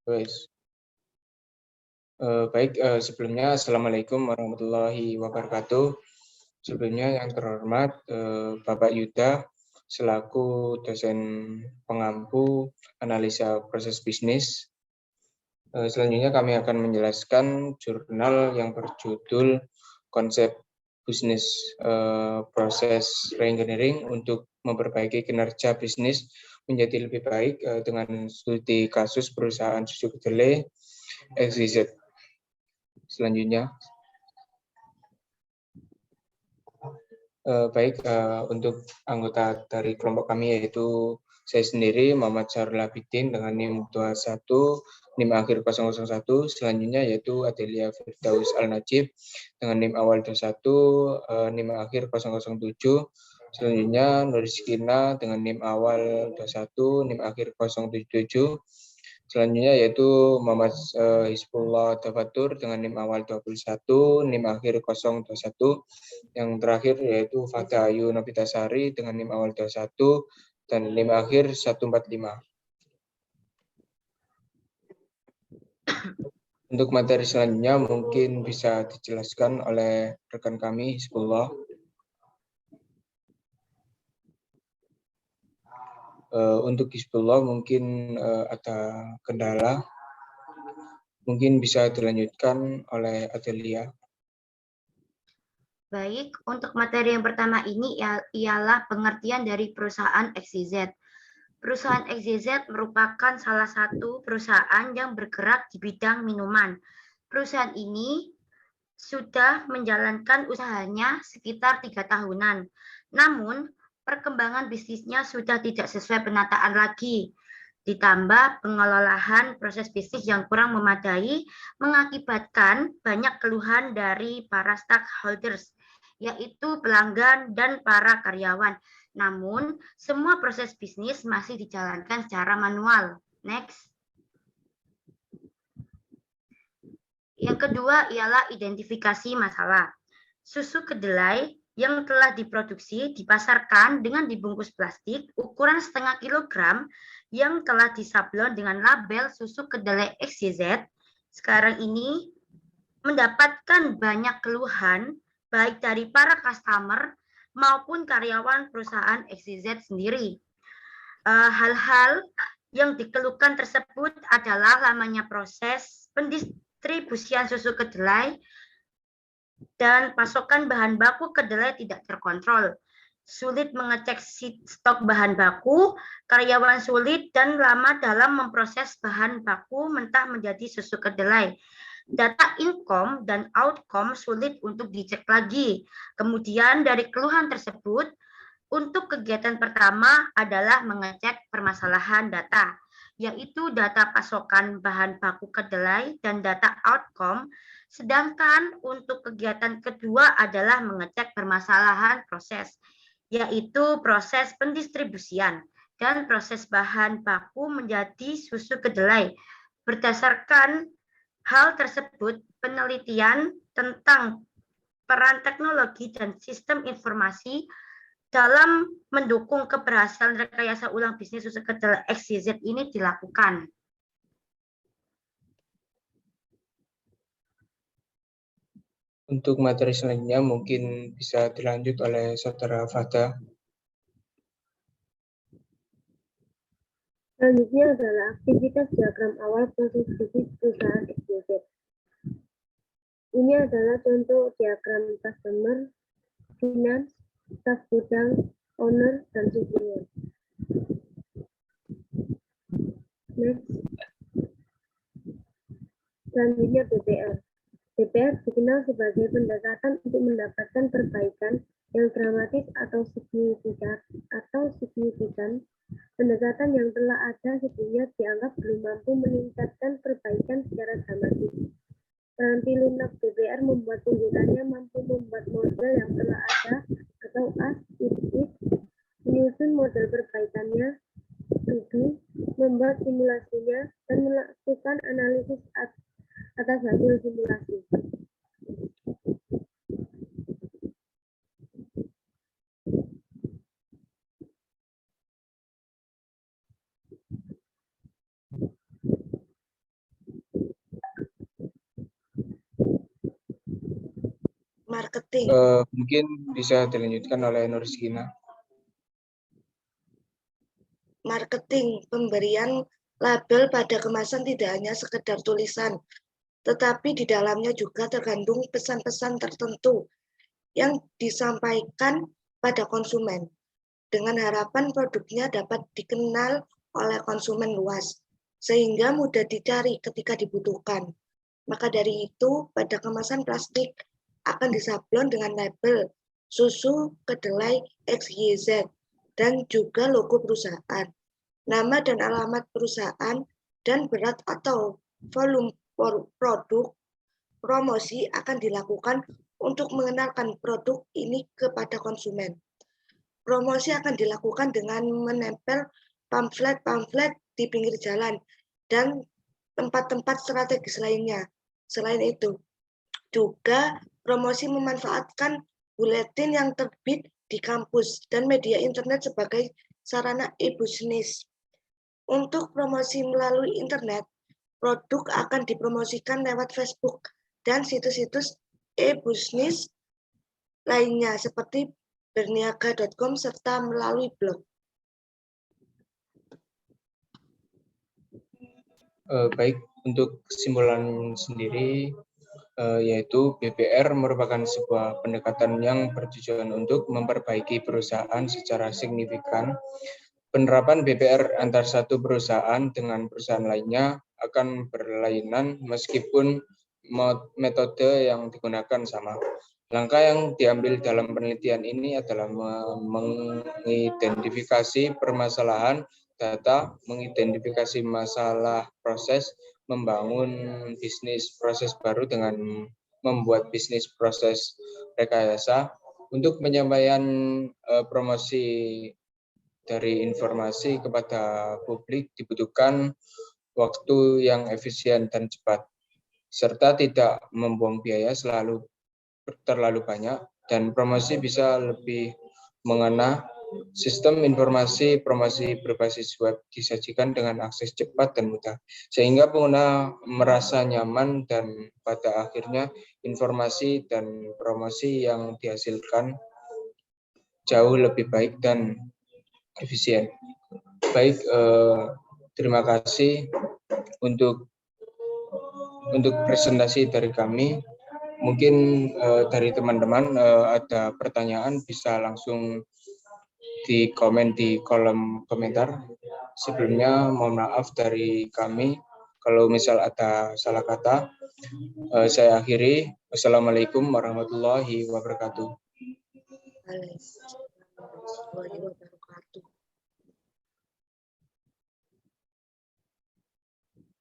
Guys. Baik, sebelumnya Assalamualaikum warahmatullahi wabarakatuh. Sebelumnya yang terhormat Bapak Yuda selaku dosen pengampu analisa proses bisnis. Selanjutnya kami akan menjelaskan jurnal yang berjudul konsep bisnis proses reengineering untuk memperbaiki kinerja bisnis menjadi lebih baik dengan studi kasus perusahaan susu kedelai XYZ. Selanjutnya, baik untuk anggota dari kelompok kami yaitu saya sendiri Muhammad Syahrul Abidin dengan NIM 21, NIM akhir 001. Selanjutnya yaitu Adelia Firdaus Al-Najib dengan NIM awal 21, NIM akhir 007. Selanjutnya Nuriskina dengan NIM awal 21, NIM akhir 077. Selanjutnya yaitu Muhammad Hizbullah Tafatur dengan NIM awal 21, NIM akhir 021. Yang terakhir yaitu Fada Ayu Novitasari dengan NIM awal 21 dan NIM akhir 145. Untuk materi selanjutnya mungkin bisa dijelaskan oleh rekan kami Hizbullah. Untuk Hizbullah mungkin ada kendala, mungkin bisa dilanjutkan oleh Adelia. Baik, untuk materi yang pertama ini ialah pengertian dari perusahaan XYZ. Perusahaan XYZ merupakan salah satu perusahaan yang bergerak di bidang minuman. Perusahaan ini sudah menjalankan usahanya sekitar 3 tahunan. Namun, perkembangan bisnisnya sudah tidak sesuai penataan lagi. Ditambah pengelolaan proses bisnis yang kurang memadai mengakibatkan banyak keluhan dari para stakeholders, yaitu pelanggan dan para karyawan. Namun, semua proses bisnis masih dijalankan secara manual. Next. Yang kedua ialah identifikasi masalah. Susu kedelai yang telah diproduksi dipasarkan dengan dibungkus plastik ukuran setengah kilogram yang telah disablon dengan label susu kedelai XYZ sekarang ini mendapatkan banyak keluhan baik dari para customer maupun karyawan perusahaan XYZ sendiri. Hal-hal yang dikeluhkan tersebut adalah lamanya proses pendistribusian susu kedelai dan pasokan bahan baku kedelai tidak terkontrol. Sulit mengecek stok bahan baku, karyawan sulit dan lama dalam memproses bahan baku mentah menjadi susu kedelai. Data income dan outcome sulit untuk dicek lagi. Kemudian dari keluhan tersebut, untuk kegiatan pertama adalah mengecek permasalahan data, yaitu data pasokan bahan baku kedelai dan data outcome. Sedangkan untuk kegiatan kedua adalah mengecek permasalahan proses, yaitu proses pendistribusian dan proses bahan baku menjadi susu kedelai. Berdasarkan hal tersebut, penelitian tentang peran teknologi dan sistem informasi dalam mendukung keberhasilan rekayasa ulang bisnis susu kedelai XYZ ini dilakukan. Untuk materi selanjutnya mungkin bisa dilanjut oleh Saudara Fada. Selanjutnya adalah aktivitas diagram awal proses bisnis perusahaan XYZ. Ini adalah contoh diagram customer, finance, staf gudang, owner, dan supplier. Next. Selanjutnya BPR. BPR dikenal sebagai pendekatan untuk mendapatkan perbaikan yang dramatis atau signifikan. Pendekatan yang telah ada sebelumnya dianggap belum mampu meningkatkan perbaikan secara dramatis. Nanti lunak BPR membuat penggunanya mampu membuat model yang telah ada atau as is, menyusun model perbaikannya, membuat simulasinya, dan melakukan analisis atas hasil simulasi. Marketing. Mungkin bisa dilanjutkan oleh Nurizkina. Marketing, pemberian label pada kemasan tidak hanya sekedar tulisan, tetapi di dalamnya juga terkandung pesan-pesan tertentu yang disampaikan pada konsumen, dengan harapan produknya dapat dikenal oleh konsumen luas, sehingga mudah dicari ketika dibutuhkan. Maka dari itu, pada kemasan plastik akan disablon dengan label susu kedelai XYZ dan juga logo perusahaan, nama dan alamat perusahaan, dan berat atau volume produk. Promosi akan dilakukan untuk mengenalkan produk ini kepada konsumen. Promosi akan dilakukan dengan menempel pamflet-pamflet di pinggir jalan dan tempat-tempat strategis lainnya. Selain itu, juga promosi memanfaatkan buletin yang terbit di kampus dan media internet sebagai sarana e-bisnis. Untuk promosi melalui internet, produk akan dipromosikan lewat Facebook dan situs-situs e-bisnis lainnya seperti berniaga.com serta melalui blog. Baik, untuk kesimpulan sendiri, yaitu BPR merupakan sebuah pendekatan yang bertujuan untuk memperbaiki perusahaan secara signifikan. Penerapan BPR antar satu perusahaan dengan perusahaan lainnya akan berlainan meskipun metode yang digunakan sama. Langkah yang diambil dalam penelitian ini adalah mengidentifikasi permasalahan data, mengidentifikasi masalah proses, membangun bisnis proses baru dengan membuat bisnis proses rekayasa. Untuk penyampaian promosi dari informasi kepada publik dibutuhkan waktu yang efisien dan cepat, serta tidak membuang biaya terlalu banyak, dan promosi bisa lebih mengena. Sistem informasi promosi berbasis web disajikan dengan akses cepat dan mudah, sehingga pengguna merasa nyaman dan pada akhirnya informasi dan promosi yang dihasilkan jauh lebih baik dan efisien. Baik, terima kasih untuk presentasi dari kami. Mungkin dari teman-teman ada pertanyaan bisa langsung di komen di kolom komentar. Sebelumnya mohon maaf dari kami kalau misal ada salah kata. Saya akhiri. Wassalamualaikum warahmatullahi wabarakatuh.